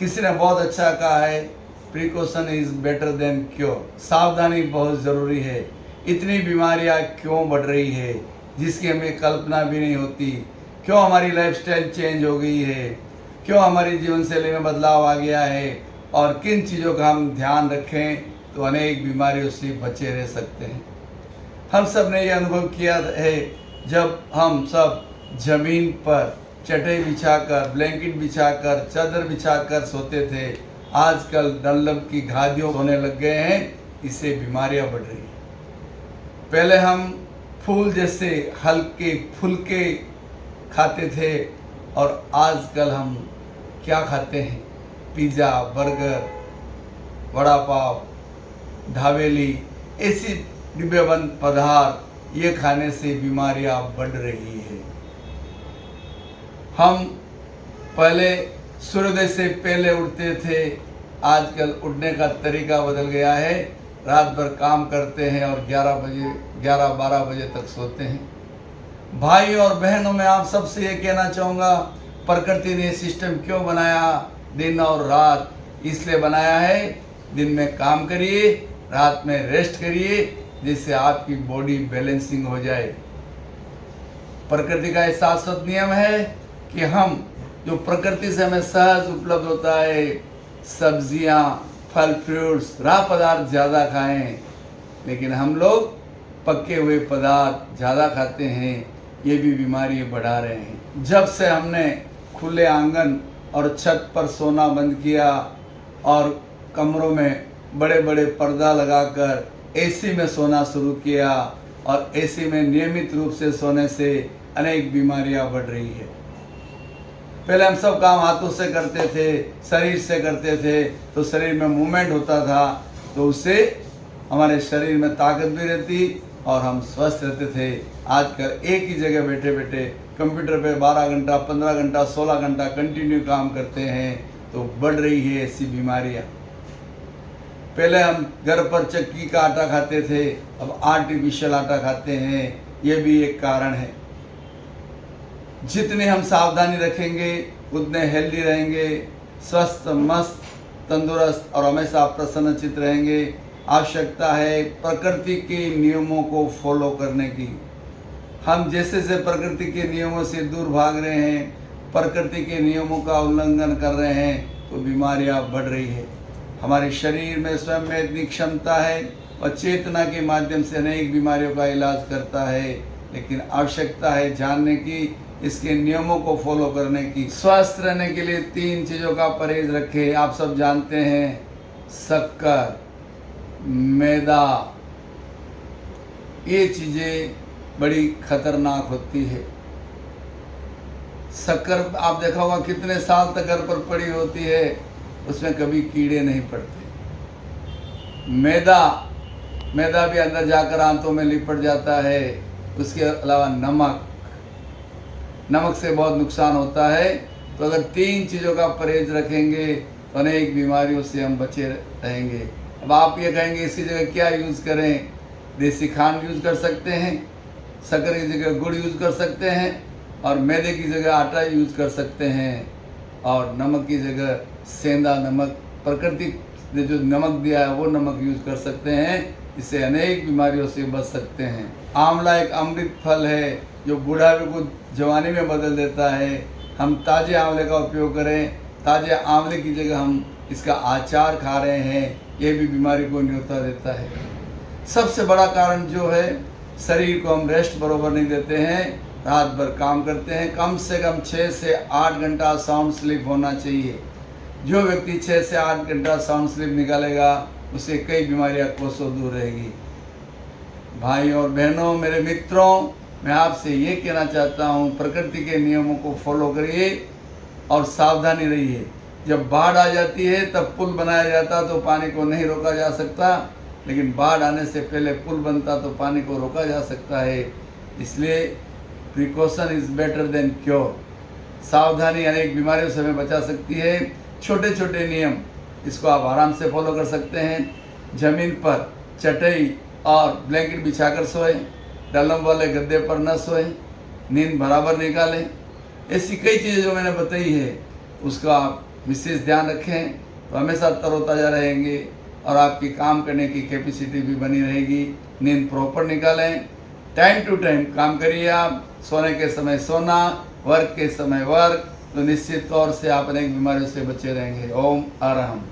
किसी ने बहुत अच्छा कहा है, precaution is better than cure. सावधानी बहुत ज़रूरी है। इतनी बीमारियां क्यों बढ़ रही है जिसकी हमें कल्पना भी नहीं होती। क्यों हमारी लाइफस्टाइल चेंज हो गई है, क्यों हमारी जीवन शैली में बदलाव आ गया है, और किन चीज़ों का हम ध्यान रखें तो अनेक बीमारियों से बचे रह सकते हैं। हम सब ने ये अनुभव किया है जब हम सब जमीन पर चटाई बिछाकर, ब्लैंकेट बिछाकर, चादर बिछाकर सोते थे। आजकल डंलप की गादियों होने लग गए हैं, इससे बीमारियां बढ़ रही हैं। पहले हम फूल जैसे हल्के फुल्के खाते थे और आजकल हम क्या खाते हैं? पिज़्ज़ा, बर्गर, वड़ा पाव, ढाबेली, ऐसी डिब्बेबंद पदार्थ, ये खाने से बीमारियां बढ़ रही है। हम पहले सूर्योदय से पहले उठते थे, आजकल उठने का तरीका बदल गया है। रात भर काम करते हैं और 11-12 बजे तक सोते हैं। भाई और बहनों में आप सबसे ये कहना चाहूँगा, प्रकृति ने सिस्टम क्यों बनाया? दिन और रात इसलिए बनाया है, दिन में काम करिए, रात में रेस्ट करिए, जिससे आपकी बॉडी बैलेंसिंग हो जाए। प्रकृति का एक शाश्वत नियम है कि हम जो प्रकृति से हमें सहज उपलब्ध होता है, सब्जियां, फल फ्रूट्स, राह पदार्थ ज़्यादा खाएं, लेकिन हम लोग पके हुए पदार्थ ज़्यादा खाते हैं, ये भी बीमारी बढ़ा रहे हैं। जब से हमने खुले आंगन और छत पर सोना बंद किया और कमरों में बड़े बड़े पर्दा लगाकर एसी में सोना शुरू किया, और एसी में नियमित रूप से सोने से अनेक बीमारियां बढ़ रही है। पहले हम सब काम हाथों से करते थे, शरीर से करते थे, तो शरीर में मूवमेंट होता था, तो उससे हमारे शरीर में ताकत भी रहती और हम स्वस्थ रहते थे। आजकल एक ही जगह बैठे बैठे कंप्यूटर पे 12 घंटा, 15 घंटा, 16 घंटा कंटिन्यू काम करते हैं, तो बढ़ रही है ऐसी बीमारियां। पहले हम घर पर चक्की का आटा खाते थे, अब आर्टिफिशियल आटा खाते हैं, ये भी एक कारण है। जितने हम सावधानी रखेंगे उतने हेल्दी रहेंगे, स्वस्थ, मस्त, तंदुरुस्त और हमेशा प्रसन्नचित रहेंगे। आवश्यकता है प्रकृति के नियमों को फॉलो करने की। हम जैसे प्रकृति के नियमों से दूर भाग रहे हैं, प्रकृति के नियमों का उल्लंघन कर रहे हैं, तो बीमारियां बढ़ रही है। हमारे शरीर में स्वयं में इतनी क्षमता है और चेतना के माध्यम से अनेक बीमारियों का इलाज करता है, लेकिन आवश्यकता है जानने की, इसके नियमों को फॉलो करने की। स्वस्थ रहने के लिए 3 चीज़ों का परहेज रखें। आप सब जानते हैं, शक्कर, मैदा, ये चीज़ें बड़ी खतरनाक होती है। शक्कर आप देखा होगा कितने साल तक घर पर पड़ी होती है, उसमें कभी कीड़े नहीं पड़ते। मैदा भी अंदर जाकर आंतों में लिपट जाता है। उसके अलावा नमक से बहुत नुकसान होता है। तो अगर 3 चीज़ों का परहेज रखेंगे तो अनेक बीमारियों से हम बचे रहेंगे। अब आप ये कहेंगे इसकी जगह क्या यूज़ करें? देसी खांड यूज़ कर सकते हैं, शक्कर की जगह गुड़ यूज़ कर सकते हैं, और मैदे की जगह आटा यूज़ कर सकते हैं, और नमक की जगह सेंधा नमक, प्रकृति ने जो नमक दिया है वो नमक यूज़ कर सकते हैं। इससे अनेक बीमारियों से बच सकते हैं। आंवला एक अमृत फल है जो बुढ़ापे को जवानी में बदल देता है। हम ताज़े आंवले का उपयोग करें। ताज़े आंवले की जगह हम इसका अचार खा रहे हैं, ये भी बीमारी को न्योता देता है। सबसे बड़ा कारण जो है, शरीर को हम रेस्ट बरोबर नहीं देते हैं, रात भर काम करते हैं। कम से कम 6 से 8 घंटा साउंड स्लीप होना चाहिए। जो व्यक्ति 6 से 8 घंटा साउंड स्लीप निकालेगा, उससे कई बीमारियां कोसों दूर रहेगी। भाई और बहनों, मेरे मित्रों, मैं आपसे ये कहना चाहता हूँ, प्रकृति के नियमों को फॉलो करिए और सावधानी रहिए। जब बाढ़ आ जाती है तब पुल बनाया जाता तो पानी को नहीं रोका जा सकता, लेकिन बाढ़ आने से पहले पुल बनता तो पानी को रोका जा सकता है। इसलिए precaution is better than cure. सावधानी अनेक बीमारियों से हमें बचा सकती है। छोटे छोटे नियम, इसको आप आराम से फॉलो कर सकते हैं। ज़मीन पर चटाई और ब्लैंकेट बिछाकर सोएं, डलम वाले गद्दे पर न सोएं, नींद बराबर निकालें। ऐसी कई चीज़ें जो मैंने बताई है, उसका आप विशेष ध्यान रखें तो हमेशा तरोताज़ा रहेंगे और आपकी काम करने की कैपेसिटी भी बनी रहेगी। नींद प्रॉपर निकालें, टाइम टू टाइम काम करिए आप, सोने के समय सोना, वर्क के समय वर्क, तो निश्चित तौर से आप अनेक बीमारियों से बचे रहेंगे। ओम अरहम।